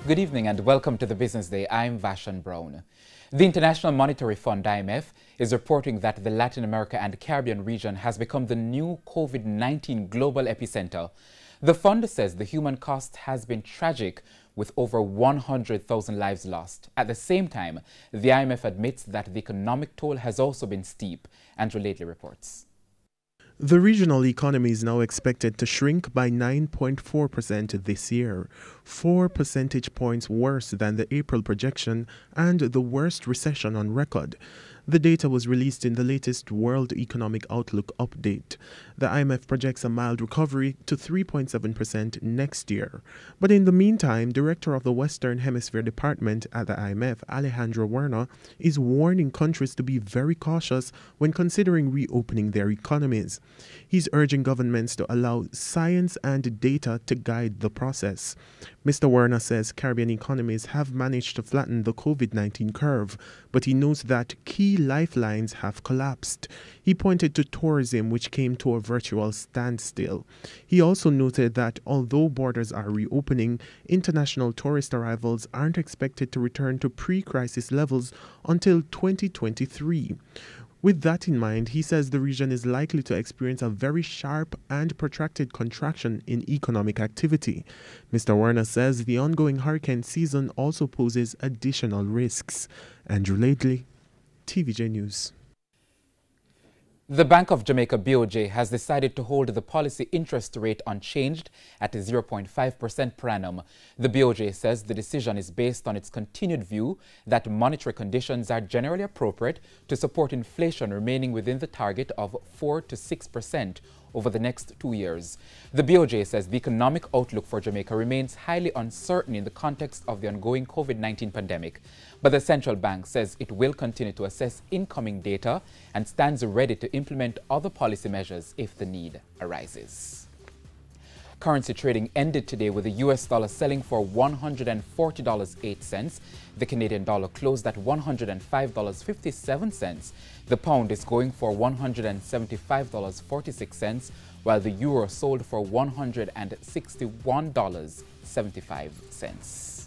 Good evening and welcome to the Business Day. I'm Vashan Brown. The International Monetary Fund, IMF, is reporting that the Latin America and Caribbean region has become the new COVID-19 global epicenter. The fund says the human cost has been tragic, with over 100,000 lives lost. At the same time, the IMF admits that the economic toll has also been steep. Andrew Lately reports. The regional economy is now expected to shrink by 9.4% this year, 4 percentage points worse than the April projection and the worst recession on record. The data was released in the latest World Economic Outlook update. The IMF projects a mild recovery to 3.7% next year. But in the meantime, Director of the Western Hemisphere Department at the IMF, Alejandro Werner, is warning countries to be very cautious when considering reopening their economies. He's urging governments to allow science and data to guide the process. Mr. Werner says Caribbean economies have managed to flatten the COVID-19 curve, but he notes that key lifelines have collapsed. He pointed to tourism, which came to a virtual standstill. He also noted that although borders are reopening, international tourist arrivals aren't expected to return to pre-crisis levels until 2023. With that in mind, he says the region is likely to experience a very sharp and protracted contraction in economic activity. Mr. Werner says the ongoing hurricane season also poses additional risks. Andrew Lately, TVJ News. The Bank of Jamaica BOJ has decided to hold the policy interest rate unchanged at 0.5% per annum. The BOJ says the decision is based on its continued view that monetary conditions are generally appropriate to support inflation remaining within the target of 4 to 6% over the next 2 years. The BOJ says the economic outlook for Jamaica remains highly uncertain in the context of the ongoing COVID-19 pandemic. But the central bank says it will continue to assess incoming data and stands ready to implement other policy measures if the need arises. Currency trading ended today with the US dollar selling for $140.08. The Canadian dollar closed at $105.57. The pound is going for $175.46, while the euro sold for $161.75.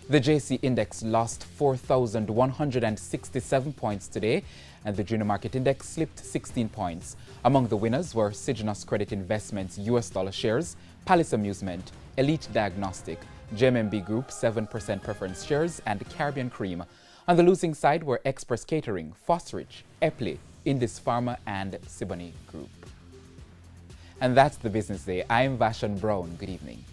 The JC Index lost 4,167 points today, and the junior market index slipped 16 points. Among the winners were Syginos Credit Investments US dollar shares, Palace Amusement, Elite Diagnostic, JMMB Group 7% preference shares, and Caribbean Cream. On the losing side were Express Catering, Fosrich, Epley, Indus Pharma, and Siboney Group. And that's the Business Day. I'm Vashan Brown. Good evening.